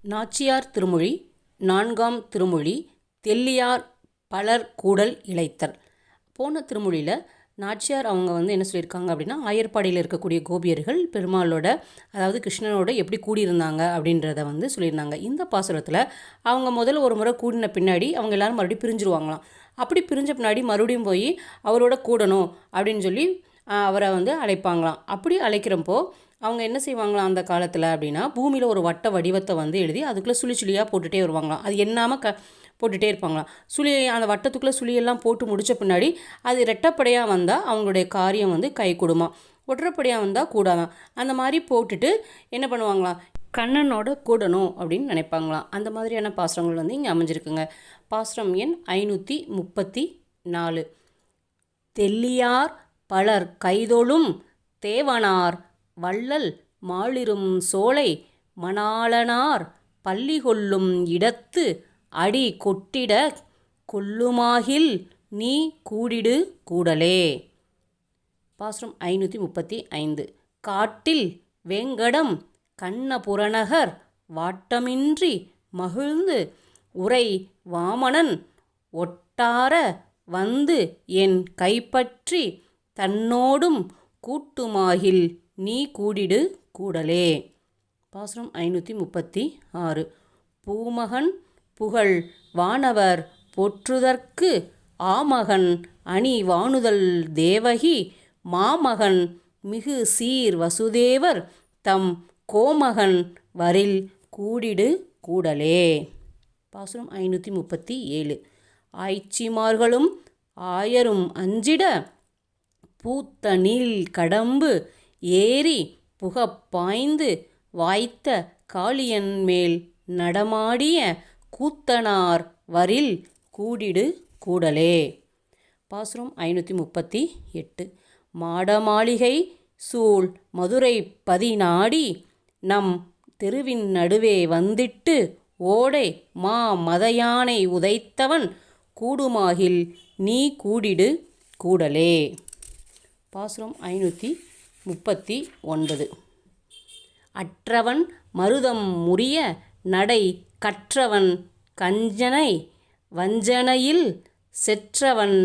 நாச்சியார் திருமொழி நான்காம் திருமொழி தெள்ளியார் பலர் கூடல் இளைத்தல். போன திருமொழியில் நாச்சியார் அவங்க என்ன சொல்லியிருக்காங்க அப்படின்னா, ஆயர்பாடியில் இருக்கக்கூடிய கோபியர்கள் பெருமாளோட அதாவது கிருஷ்ணனோட எப்படி கூடியிருந்தாங்க அப்படின்றத சொல்லியிருந்தாங்க. இந்த பாசுரத்தில் அவங்க முதல்ல ஒரு முறை கூடின பின்னாடி அவங்க எல்லோரும் மறுபடியும் பிரிஞ்சுருவாங்களாம். அப்படி பிரிஞ்ச பின்னாடி மறுபடியும் போய் அவரோட கூடணும் அப்படின்னு சொல்லி அவரை அழைப்பாங்களாம். அப்படி அழைக்கிறப்போ அவங்க என்ன செய்வாங்களாம் அந்த காலத்தில் அப்படின்னா, பூமியில் ஒரு வட்ட வடிவத்தை எழுதி அதுக்குள்ளே சுழி சுழியாக போட்டுகிட்டே வருவாங்களாம். அது என்னாமல் போட்டுகிட்டே இருப்பாங்களாம். அந்த வட்டத்துக்குள்ளே சுழியெல்லாம் போட்டு முடித்த பின்னாடி அது ரெட்டப்படையாக வந்தால் அவங்களுடைய காரியம் கை கொடுமா, ஒற்றைப்படையாக வந்தால் கூடாதான். அந்த மாதிரி போட்டுட்டு என்ன பண்ணுவாங்களாம், கண்ணனோட கூடணும் அப்படின்னு நினைப்பாங்களாம். அந்த மாதிரியான பாசுரங்கள் இங்கே அமைஞ்சிருக்குங்க. பாசுரம் எண் 534. தெள்ளியார் பலர் கைதொழும் தேவனார் வள்ளல் மாளிரும் சோலை மணாளனார் பள்ளி கொள்ளும் இடத்து அடி கொட்டிட கொல்லுமாகில் நீ கூடிடு கூடலே. பாசுரம் 535. காட்டில் வேங்கடம் கண்ணபுரநகர் வாட்டமின்றி மகிழ்ந்து உரை வாமனன் ஒட்டார வந்து என் கைப்பற்றி தன்னோடும் கூட்டுமாகில் நீ கூடிடு கூடலே. பாசுரம் 536. பூமகன் புகழ் வானவர் போற்றுதற்கு ஆமகன் அணி வாணுதல் தேவகி மாமகன் மிகு சீர் வசுதேவர் தம் கோமகன் வரில் கூடிடு கூடலே. பாசுரம் 537. ஆய்ச்சிமார்களும் ஆயரும் அஞ்சிட பூத்த நீள் கடம்பு ஏறி புகப்பாய்ந்து வாய்த்த காளியன் மேல் நடமாடிய கூத்தனார் வரில் கூடிடு கூடலே. பாசுரம் 538. மாடமாளிகை சூழ் மதுரை பதினாடி நம் தெருவின் நடுவே வந்திட்டு ஓடை மா மதயானை உதைத்தவன் கூடுமாகில் நீ கூடிடு கூடலே. பாசுரம் 539. அற்றவன் மருதம் முறிய நடை கற்றவன் கஞ்சனை வஞ்சனையில் செற்றவன்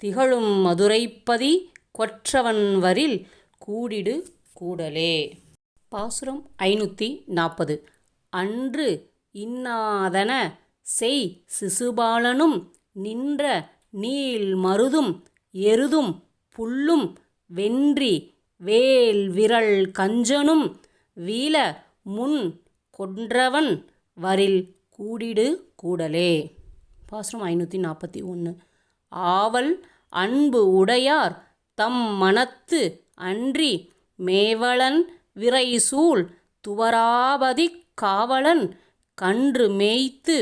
திகழும் மதுரைப்பதி கொற்றவன் வரில் கூடிடு கூடலே. பாசுரம் 540. அன்று இன்னாதன செய் சிசுபாலனும் நின்ற நீள் மருதும் எருதும் புல்லும் வென்றி வேல் விரல் கஞ்சனும் வீல முன் கொன்றவன் வரில் கூடிடு கூடலே. பாசுரம் 541. ஆவல் அன்பு உடையார் தம் மனத்து அன்றி மேவலன் விரைசூழ் துவராபதி காவலன் கன்று மேய்த்து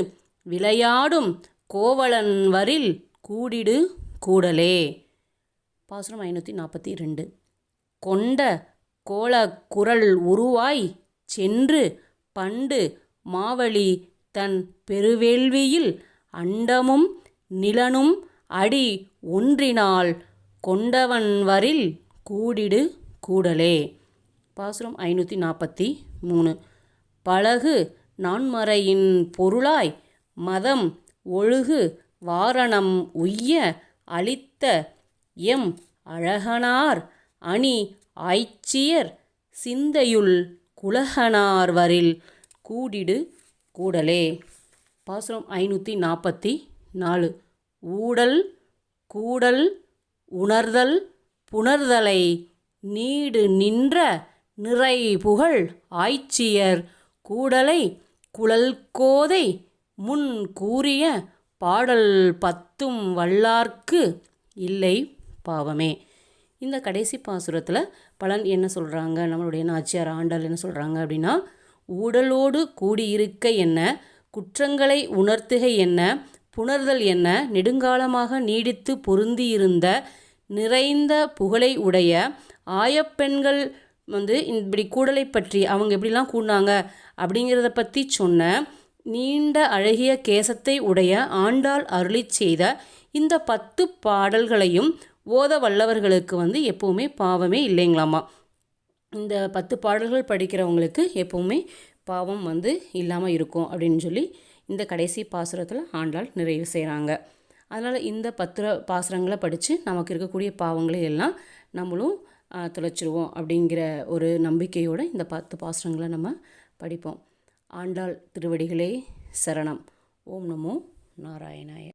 விளையாடும் கோவலன் வரில் கூடிடு கூடலே. பாசுரம் 542. கொண்ட கோலக்குரல் உருவாய் சென்று பண்டு மாவழி தன் பெருவேள்வியில் அண்டமும் நிலனும் அடி ஒன்றினால் கொண்டவன் வரில் கூடிடு கூடலே. பாசுரம் 543. பழகு நான்மறையின் பொருளாய் மதம் ஒழுகு வாரணம் உய்ய அளித்த எம் அழகனார் அணி ஆய்ச்சியர் சிந்தையுள் குலகனார் வரில் கூடிடு கூடலே. பாசுரம் 544. ஊடல் கூடல் உணர்தல் புணர்தலை நீடு நின்ற நிறை புகழ் ஆய்ச்சியர் கூடலை குழல்கோதை முன் கூறிய பாடல் பத்தும் வல்லார்க்கு இல்லை பாவமே. இந்த கடைசி பாசுரத்தில் பலன் என்ன சொல்கிறாங்க, நம்மளுடைய நாச்சியார் ஆண்டாள் என்ன சொல்கிறாங்க அப்படின்னா, ஊடலோடு கூடியிருக்க என்ன, குற்றங்களை உணர்த்துக என்ன, புணர்தல் என்ன, நெடுங்காலமாக நீடித்து பொருந்தியிருந்த நிறைந்த புகழை உடைய ஆயப்பெண்கள் இப்படி கூடலை பற்றி அவங்க எப்படிலாம் கூடினாங்க அப்படிங்கிறத பற்றி சொன்ன நீண்ட அழகிய கேசத்தை உடைய ஆண்டாள் அருளி செய்த இந்த 10 பாடல்களையும் ஓத வல்லவர்களுக்கு எப்போவுமே பாவமே இல்லைங்களாமா. இந்த 10 பாடல்கள் படிக்கிறவங்களுக்கு எப்போவுமே பாவம் வந்து இல்லாமல் இருக்கும் அப்படின்னு சொல்லி இந்த கடைசி பாசுரத்தில் ஆண்டாள் நிறைவு செய்கிறாங்க. அதனால் இந்த 10 பாசுரங்களை படித்து நமக்கு இருக்கக்கூடிய பாவங்களை எல்லாம் நம்மளும் தொலைச்சிருவோம் அப்படிங்கிற ஒரு நம்பிக்கையோடு இந்த 10 பாசுரங்களை நம்ம படிப்போம். ஆண்டாள் திருவடிகளே சரணம். ஓம் நமோ நாராயணாய.